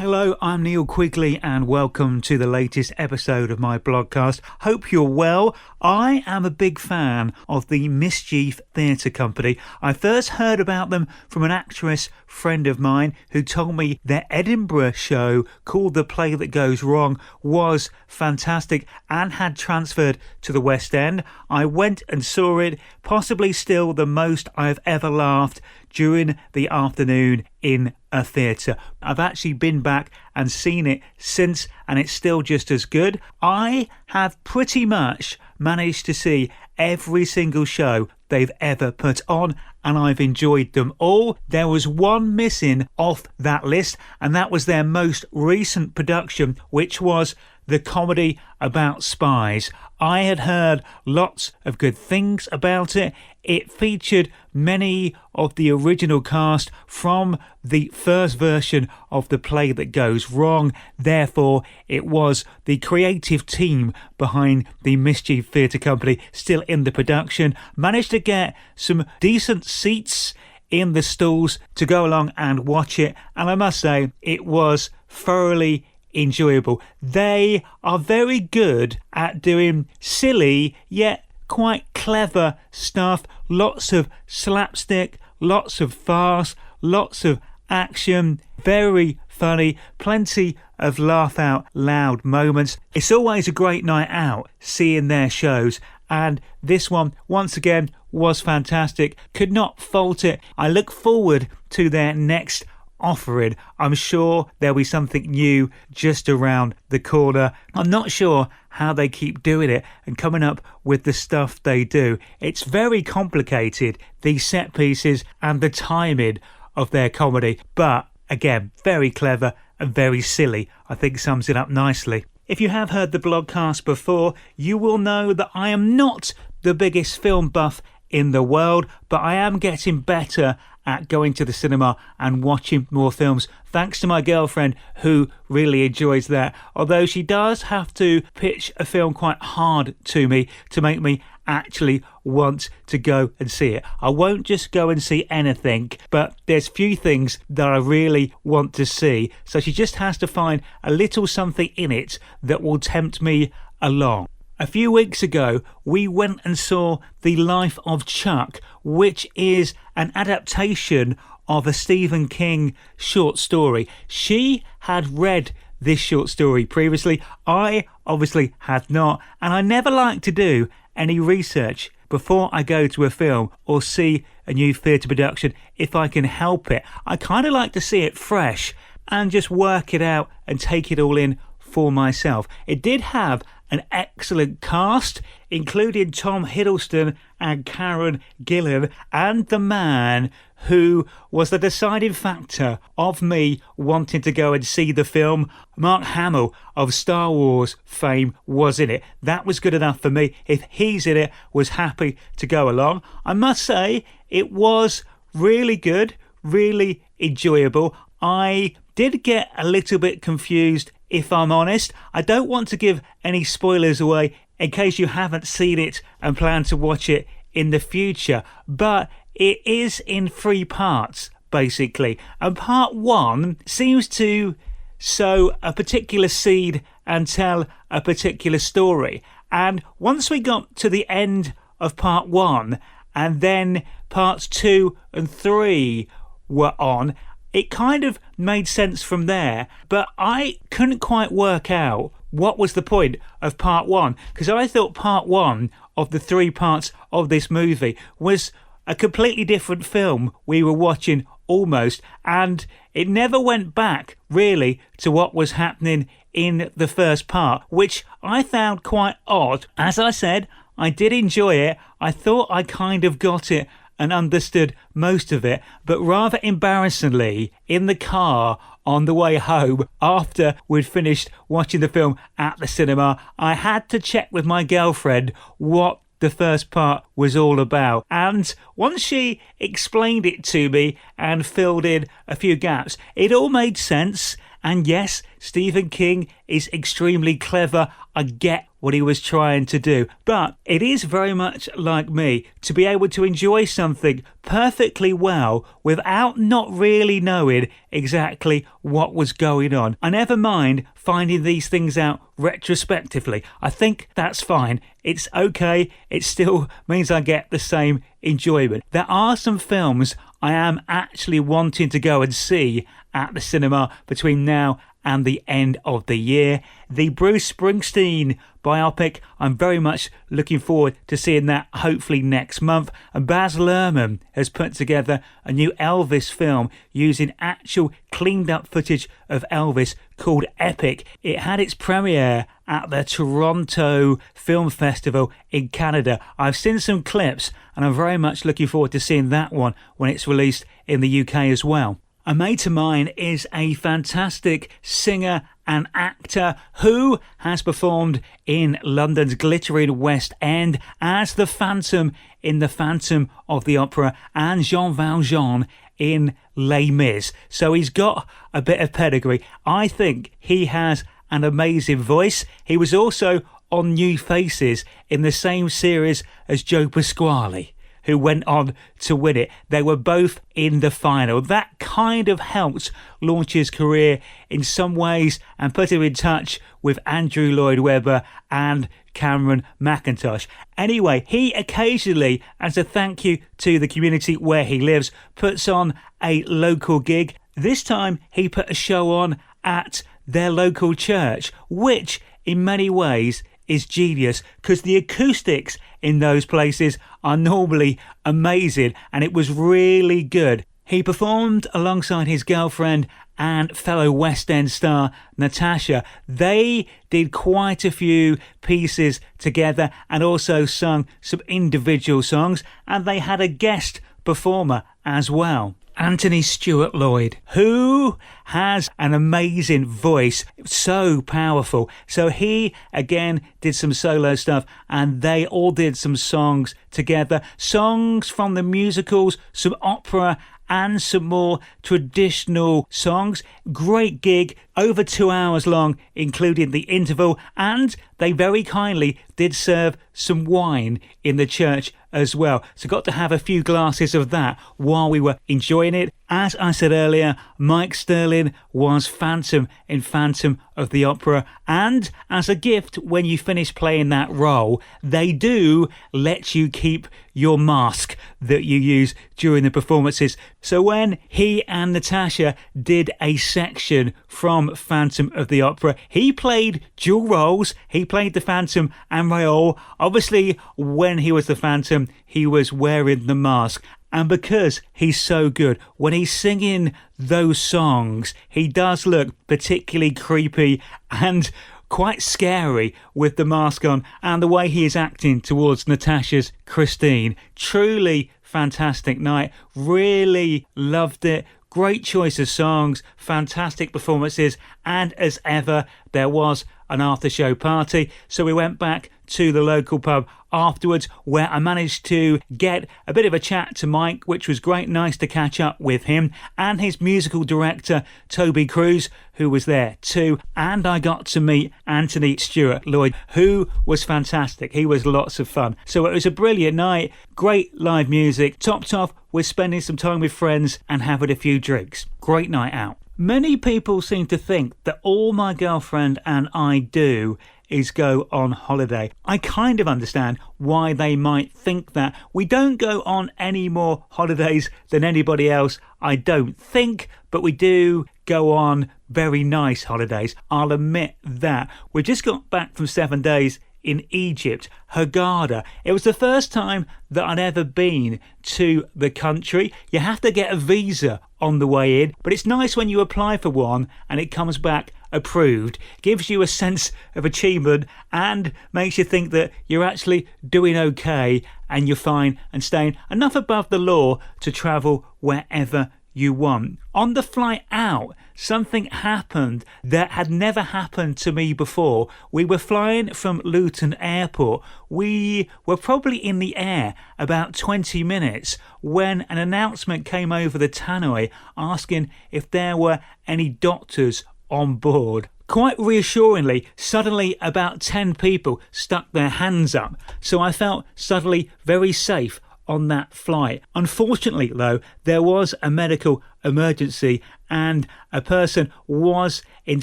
Hello, I'm Neil Quigley and welcome to the latest episode of my Blogcast. Hope you're well. I am a big fan of the Mischief Theatre Company. I first heard about them from an actress friend of mine who told me their Edinburgh show called The Play That Goes Wrong was fantastic and had transferred to the West End. I went and saw it, possibly still the most I've ever laughed during the afternoon in a theatre. I've actually been back and seen it since, and it's still just as good. I have pretty much managed to see every single show they've ever put on, and I've enjoyed them all. There was one missing off that list, and that was their most recent production, which was the comedy about spies. I had heard lots of good things about it. It featured many of the original cast from the first version of The Play That Goes Wrong. Therefore, it was the creative team behind the Mischief Theatre Company still in the production. Managed to get some decent seats in the stalls to go along and watch it. And I must say, it was thoroughly enjoyable. They are very good at doing silly yet quite clever stuff. Lots of slapstick, lots of farce, lots of action, very funny, plenty of laugh out loud moments. It's always a great night out seeing their shows, and this one once again was fantastic. Could not fault it. I look forward to their next offering. I'm sure there'll be something new just around the corner. I'm not sure how they keep doing it and coming up with the stuff they do. It's very complicated, these set pieces and the timing of their comedy, but again, very clever and very silly. I think sums it up nicely. If you have heard the Blogcast before, you will know that I am not the biggest film buff in the world, but I am getting better at going to the cinema and watching more films, thanks to my girlfriend who really enjoys that, although she does have to pitch a film quite hard to me to make me actually want to go and see it. I won't just go and see anything, but there's few things that I really want to see, so she just has to find a little something in it that will tempt me along. A few weeks ago, we went and saw The Life of Chuck, which is an adaptation of a Stephen King short story. She had read this short story previously. I obviously had not, and I never like to do any research before I go to a film or see a new theatre production if I can help it. I kind of like to see it fresh and just work it out and take it all in for myself. It did have an excellent cast, including Tom Hiddleston and Karen Gillan, and the man who was the deciding factor of me wanting to go and see the film. Mark Hamill of Star Wars fame was in it. That was good enough for me. If he's in it, was happy to go along. I must say, it was really good, really enjoyable. I did get a little bit confused, if I'm honest. I don't want to give any spoilers away in case you haven't seen it and plan to watch it in the future, but it is in 3 parts, basically. And part 1 seems to sow a particular seed and tell a particular story. And once we got to the end of part 1, and then parts 2 and 3 were on, it kind of made sense from there, but I couldn't quite work out what was the point of part 1, because I thought part 1 of the 3 parts of this movie was a completely different film we were watching almost, and it never went back really to what was happening in the first part, which I found quite odd. As I said, I did enjoy it. I thought I kind of got it and understood most of it, but rather embarrassingly, in the car on the way home after we'd finished watching the film at the cinema, I had to check with my girlfriend what the first part was all about. And once she explained it to me and filled in a few gaps, it all made sense. And yes, Stephen King is extremely clever. I get what he was trying to do. But it is very much like me to be able to enjoy something perfectly well without not really knowing exactly what was going on. I never mind finding these things out retrospectively. I think that's fine. It's okay. It still means I get the same enjoyment. There are some films I am actually wanting to go and see at the cinema between now and the end of the year. The Bruce Springsteen biopic, I'm very much looking forward to seeing that hopefully next month. And Baz Luhrmann has put together a new Elvis film using actual cleaned up footage of Elvis called Epic. It had its premiere at the Toronto Film Festival in Canada. I've seen some clips and I'm very much looking forward to seeing that one when it's released in the UK as well. A mate of mine is a fantastic singer and actor who has performed in London's glittering West End as the Phantom in The Phantom of the Opera and Jean Valjean in Les Mis. So he's got a bit of pedigree. I think he has an amazing voice. He was also on New Faces in the same series as Joe Pasquale, who went on to win it. They were both in the final. That kind of helped launch his career in some ways and put him in touch with Andrew Lloyd Webber and Cameron McIntosh. Anyway, he occasionally, as a thank you to the community where he lives, puts on a local gig. This time he put a show on at their local church, which in many ways is genius because the acoustics in those places are normally amazing, and it was really good. He performed alongside his girlfriend and fellow West End star Natasha. They did quite a few pieces together and also sung some individual songs, and they had a guest performer as well, Anthony Stewart Lloyd, who has an amazing voice, so powerful. So he again did some solo stuff and they all did some songs together, songs from the musicals, some opera and some more traditional songs. Great gig, over 2 hours long, including the interval, and they very kindly did serve some wine in the church as well. So got to have a few glasses of that while we were enjoying it. As I said earlier, Mike Sterling was Phantom in Phantom of the Opera, and as a gift when you finish playing that role, they do let you keep your mask that you use during the performances. So when he and Natasha did a section from Phantom of the Opera, he played dual roles. He played the Phantom and Raoul. Obviously, when he was the Phantom, he was wearing the mask. And because he's so good, when he's singing those songs, he does look particularly creepy and quite scary with the mask on, and the way he is acting towards Natasha's Christine. Truly fantastic night. Really loved it. Great choice of songs, fantastic performances, and as ever, there was an after-show party. So we went back to the local pub afterwards, where I managed to get a bit of a chat to Mike, which was great. Nice to catch up with him and his musical director Toby Cruz, who was there too, and I got to meet Anthony Stewart Lloyd, who was fantastic. He was lots of fun. So it was a brilliant night, great live music, topped off with spending some time with friends and having a few drinks. Great night out. Many people seem to think that all my girlfriend and I do is go on holiday. I kind of understand why they might think that. We don't go on any more holidays than anybody else, I don't think, but we do go on very nice holidays. I'll admit that. We just got back from 7 days in Egypt, Hurghada. It was the first time that I'd ever been to the country. You have to get a visa on the way in, but it's nice when you apply for one and it comes back approved. Gives you a sense of achievement and makes you think that you're actually doing okay and you're fine and staying enough above the law to travel wherever you want. On the flight out, something happened that had never happened to me before. We were flying from Luton Airport. We were probably in the air about 20 minutes when an announcement came over the tannoy asking if there were any doctors on board. quite reassuringly, suddenly about 10 people stuck their hands up. So I felt suddenly very safe on that flight. Unfortunately, though, there was a medical emergency and a person was in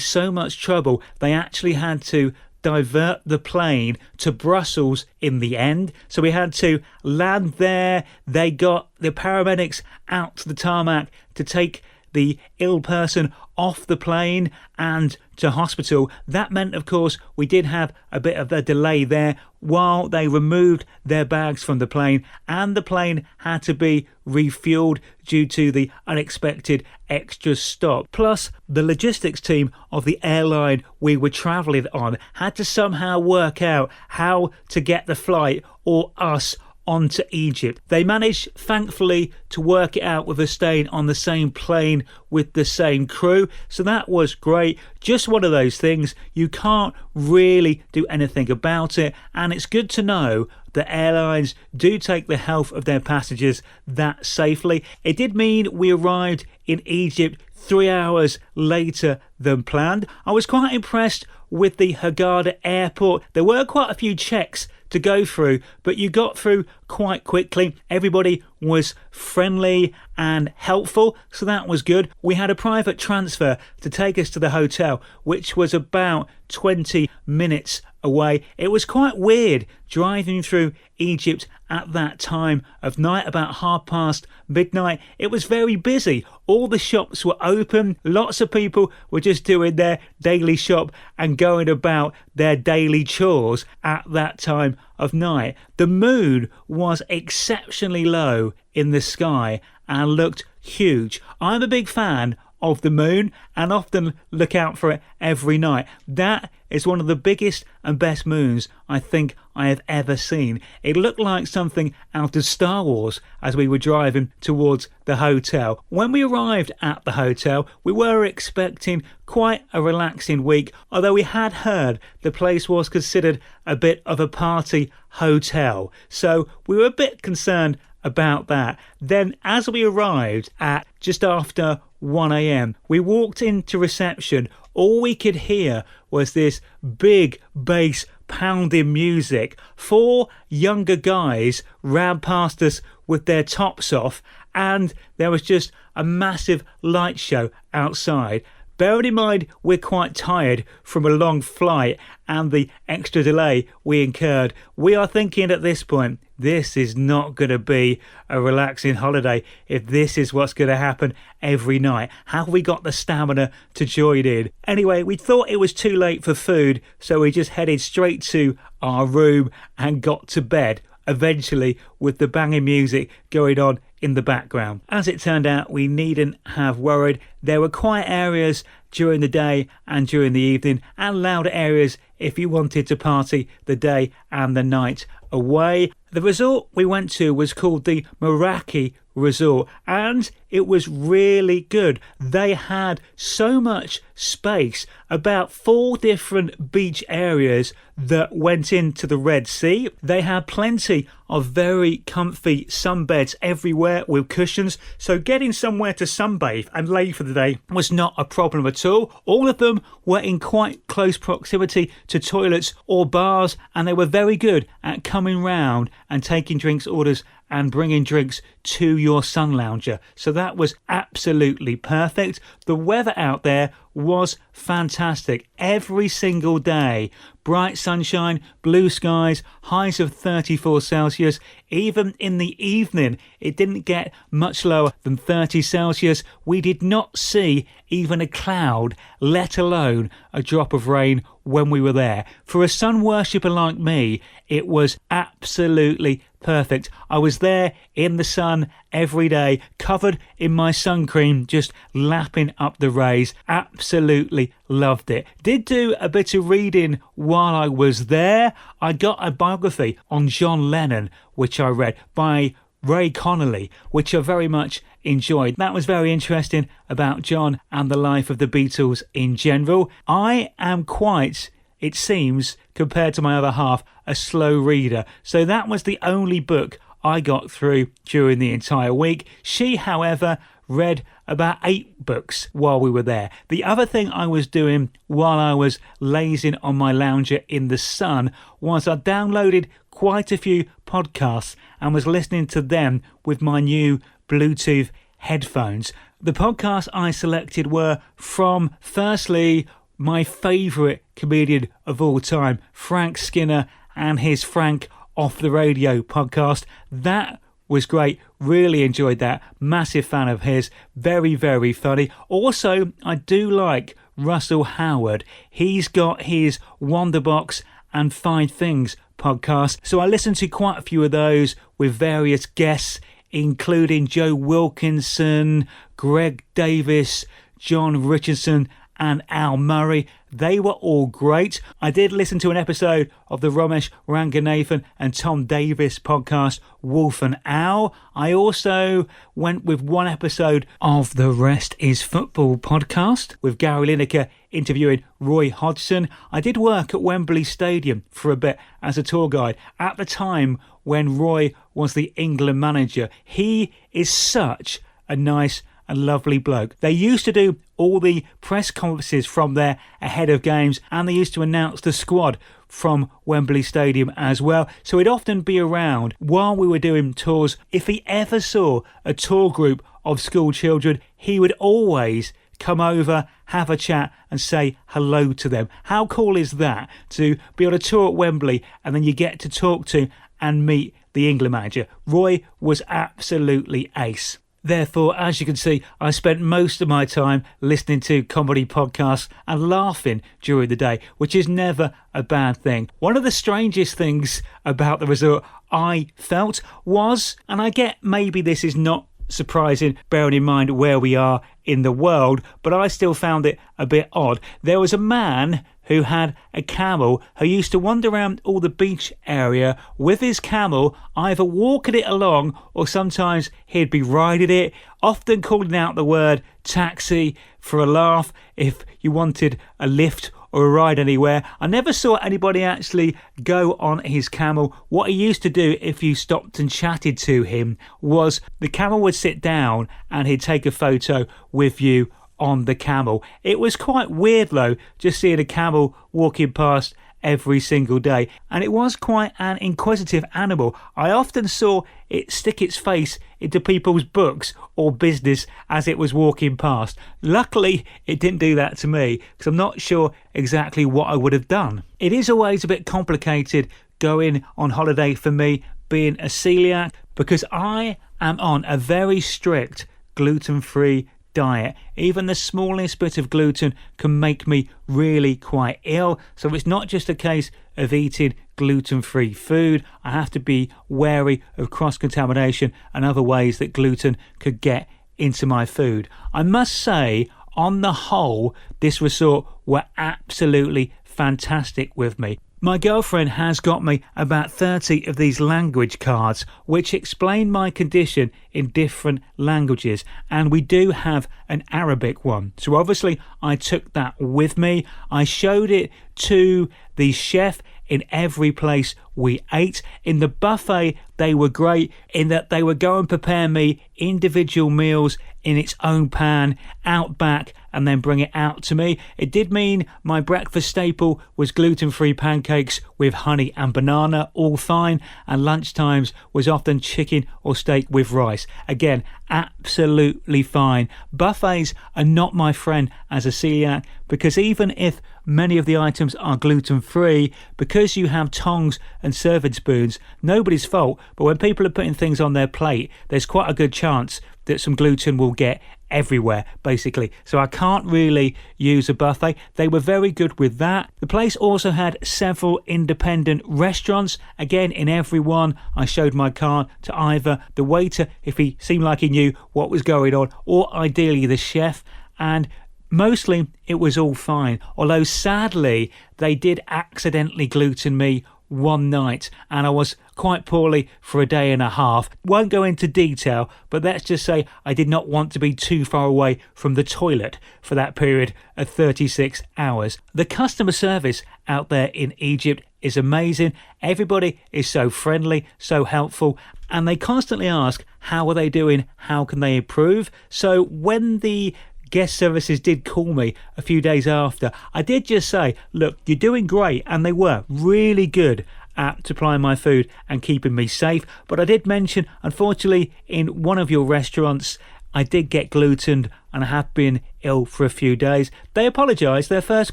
so much trouble they actually had to divert the plane to Brussels in the end. So we had to land there. They got the paramedics out to the tarmac to take the ill person off the plane and to hospital. That meant, of course, we did have a bit of a delay there while they removed their bags from the plane, and the plane had to be refueled due to the unexpected extra stop. Plus, the logistics team of the airline we were travelling on had to somehow work out how to get the flight or us onto Egypt. They managed, thankfully, to work it out with us staying on the same plane with the same crew, so that was great. Just one of those things, you can't really do anything about it, and it's good to know that airlines do take the health of their passengers that safely. It did mean we arrived in Egypt 3 hours later than planned. I was quite impressed with the Hurghada airport. There were quite a few checks to go through, but you got through quite quickly. Everybody was friendly and helpful, so that was good. We had a private transfer to take us to the hotel, which was about 20 minutes away. It was quite weird driving through Egypt at that time of night, about midnight. It was very busy. All the shops were open. Lots of people were just doing their daily shop and going about their daily chores at that time of night. The moon was exceptionally low in the sky and looked huge. I'm a big fan of the moon and often look out for it every night. That is one of the biggest and best moons I think I have ever seen. It looked like something out of Star Wars as we were driving towards the hotel. When we arrived at the hotel, we were expecting quite a relaxing week, although we had heard the place was considered a bit of a party hotel. So we were a bit concerned about that. Then as we arrived at just after 1 a.m, we walked into reception. All we could hear was this big bass pounding music. 4 younger guys ran past us with their tops off, and there was just a massive light show outside. Bearing in mind we're quite tired from a long flight and the extra delay we incurred, we are thinking at this point, this is not going to be a relaxing holiday if this is what's going to happen every night. How have we got the stamina to join in? Anyway, we thought it was too late for food, so we just headed straight to our room and got to bed, eventually with the banging music going on in the background. As it turned out, we needn't have worried. There were quiet areas during the day and during the evening, and louder areas if you wanted to party the day and the night away. The resort we went to was called the Meraki Resort, and it was really good. They had so much space, about 4 different beach areas that went into the Red Sea. They had plenty of very comfy sunbeds everywhere with cushions, so getting somewhere to sunbathe and lay for the day was not a problem at all. All of them were in quite close proximity to toilets or bars, and they were very good at coming round and taking drinks orders and bringing drinks to your sun lounger. So that was absolutely perfect. The weather out there was fantastic. Every single day, bright sunshine, blue skies, highs of 34 Celsius. Even in the evening, it didn't get much lower than 30 Celsius. We did not see even a cloud, let alone a drop of rain when we were there. For a sun worshipper like me, it was absolutely perfect. I was there in the sun every day, covered in my sun cream, just lapping up the rays. Absolutely loved it. Did do a bit of reading while I was there. I got a biography on John Lennon, which I read, by Ray Connolly, which I very much enjoyed. That was very interesting about John and the life of the Beatles in general. I am quite, it seems, compared to my other half, a slow reader. So that was the only book I got through during the entire week. She, however, read about 8 books while we were there. The other thing I was doing while I was lazing on my lounger in the sun was I downloaded quite a few podcasts and was listening to them with my new Bluetooth headphones. The podcasts I selected were from, firstly, my favourite comedian of all time, Frank Skinner, and his Frank Off the Radio podcast. That was great. Really enjoyed that. Massive fan of his. Very, very funny. Also, I do like Russell Howard. He's got his Wonderbox and 5 Things podcast. So I listened to quite a few of those with various guests, including Joe Wilkinson, Greg Davis, John Richardson, and Al Murray. They were all great. I did listen to an episode of the Ramesh Ranganathan and Tom Davis podcast, Wolf and Owl. I also went with one episode of the Rest is Football podcast with Gary Lineker interviewing Roy Hodgson. I did work at Wembley Stadium for a bit as a tour guide at the time when Roy was the England manager. He is such a nice and lovely bloke. They used to do all the press conferences from there ahead of games, and they used to announce the squad from Wembley Stadium as well. So he'd often be around while we were doing tours. If he ever saw a tour group of school children, he would always come over, have a chat and say hello to them. How cool is that, to be on a tour at Wembley and then you get to talk to and meet the England manager? Roy was absolutely ace. Therefore, as you can see, I spent most of my time listening to comedy podcasts and laughing during the day, which is never a bad thing. One of the strangest things about the resort I felt was, and I get maybe this is not surprising bearing in mind where we are in the world, but I still found it a bit odd. There was a man who had a camel who used to wander around all the beach area with his camel, either walking it along or sometimes he'd be riding it, often calling out the word taxi for a laugh if you wanted a lift or a ride anywhere. I never saw anybody actually go on his camel. What he used to do if you stopped and chatted to him was the camel would sit down and he'd take a photo with you on the camel. It was quite weird though, just seeing a camel walking past every single day, and it was quite an inquisitive animal. I often saw it stick its face into people's books or business as it was walking past. Luckily it didn't do that to me, because I'm not sure exactly what I would have done. It is always a bit complicated going on holiday for me, being a celiac, because I am on a very strict gluten-free diet. Even the smallest bit of gluten can make me really quite ill. So it's not just a case of eating gluten-free food. I have to be wary of cross-contamination and other ways that gluten could get into my food. I must say, on the whole, this resort were absolutely fantastic with me. My girlfriend has got me about 30 of these language cards which explain my condition in different languages, and we do have an Arabic one. So obviously I took that with me. I showed it to the chef in every place we ate. In the buffet, they were great in that they would go and prepare me individual meals in its own pan out back and then bring it out to me. It did mean my breakfast staple was gluten-free pancakes with honey and banana, all fine, and lunchtimes was often chicken or steak with rice. Again, absolutely fine. Buffets are not my friend as a celiac, because even if many of the items are gluten-free, because you have tongs and serving spoons, nobody's fault, but when people are putting things on their plate, there's quite a good chance that some gluten will get everywhere, basically. So I can't really use a buffet. They were very good with that. The place also had several independent restaurants. Again, in every one, I showed my card to either the waiter, if he seemed like he knew what was going on, or ideally the chef, and mostly it was all fine. Although sadly, they did accidentally gluten me one night, and I was quite poorly for a day and a half. Won't go into detail, but let's just say I did not want to be too far away from the toilet for that period of 36 hours. The customer service out there in Egypt is amazing. Everybody is so friendly, so helpful, and they constantly ask, how are they doing? How can they improve? So when the guest services did call me a few days after, I did just say, look, you're doing great, and they were really good at supplying my food and keeping me safe. But I did mention, unfortunately, in one of your restaurants, I did get gluten and I have been ill for a few days. They apologised. Their first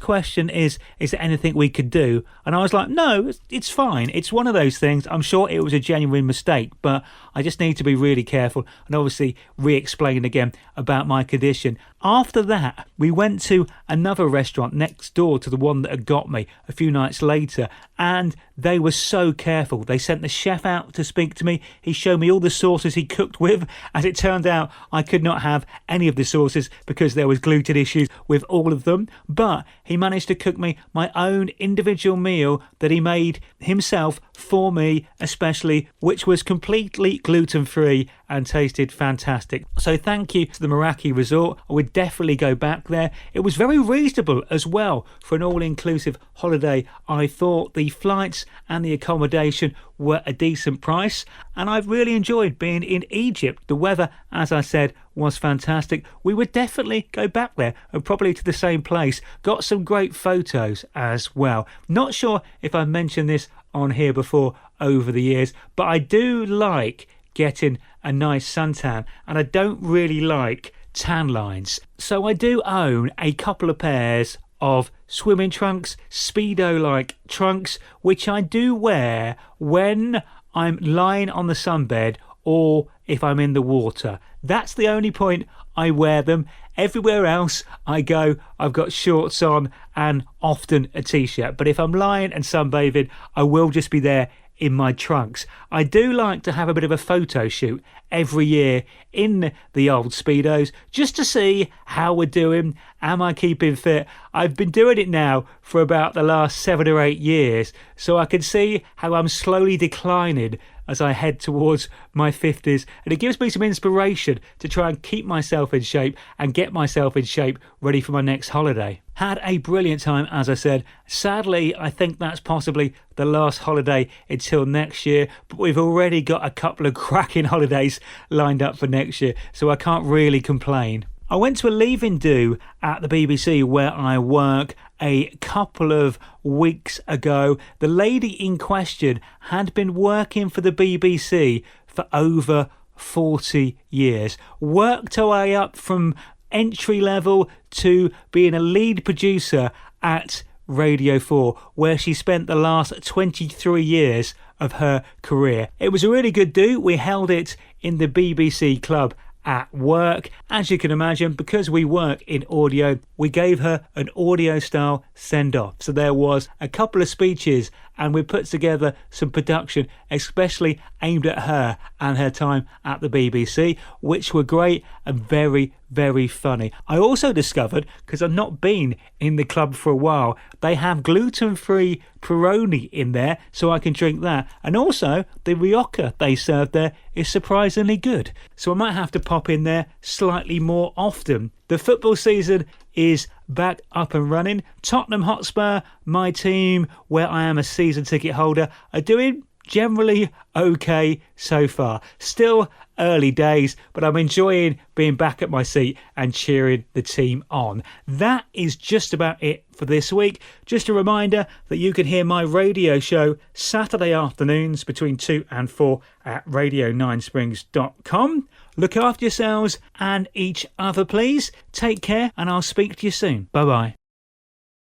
question is there anything we could do? And I was like, no, it's fine. It's one of those things. I'm sure it was a genuine mistake, but I just need to be really careful and obviously re-explain again about my condition. After that, we went to another restaurant next door to the one that had got me a few nights later, and they were so careful. They sent the chef out to speak to me. He showed me all the sauces he cooked with. As it turned out, I could not have any of the sauces because there was gluten issues with all of them, but he managed to cook me my own individual meal that he made himself for me especially, which was completely gluten-free and tasted fantastic. So thank you to the Meraki Resort. I would definitely go back there. It was very reasonable as well for an all-inclusive holiday. I thought the flights and the accommodation were a decent price, and I've really enjoyed being in Egypt. The weather, as I said, was fantastic. We would definitely go back there, and probably to the same place. Got some great photos as well. Not sure if I've mentioned this on here before over the years, but I do like getting a nice suntan, and I don't really like tan lines. So I do own a couple of pairs of swimming trunks, Speedo-like trunks, which I do wear when I'm lying on the sunbed or if I'm in the water. That's the only point I wear them. Everywhere else I go, I've got shorts on and often a t-shirt. But if I'm lying and sunbathing, I will just be there in my trunks. I do like to have a bit of a photo shoot every year in the old Speedos just to see how we're doing. Am I keeping fit? I've been doing it now for about the last 7 or 8 years, so I can see how I'm slowly declining as I head towards my 50s, and it gives me some inspiration to try and keep myself in shape and get myself in shape ready for my next holiday. Had a brilliant time, as I said. Sadly, I think that's possibly the last holiday until next year, but we've already got a couple of cracking holidays lined up for next year, so I can't really complain. I went to a leaving do at the BBC where I work a couple of weeks ago. The lady in question had been working for the BBC for over 40 years. Worked her way up from entry level to being a lead producer at Radio 4, where she spent the last 23 years of her career. It was a really good do. We held it in the BBC club at work. As you can imagine, because we work in audio, we gave her an audio style send off. So there was a couple of speeches and we put together some production especially aimed at her and her time at the BBC, which were great and very, very funny. I also discovered, because I've not been in the club for a while, they have gluten-free Peroni in there, so I can drink that. And also, the rioja they serve there is surprisingly good. So I might have to pop in there slightly more often. The football season is back up and running. Tottenham Hotspur, my team, where I am a season ticket holder, are doing generally okay so far. Still early days, but I'm enjoying being back at my seat and cheering the team on. That is just about it for this week. Just a reminder that you can hear my radio show Saturday afternoons between 2 and 4 at radio9springs.com. Look after yourselves and each other, please. Take care, and I'll speak to you soon. Bye-bye.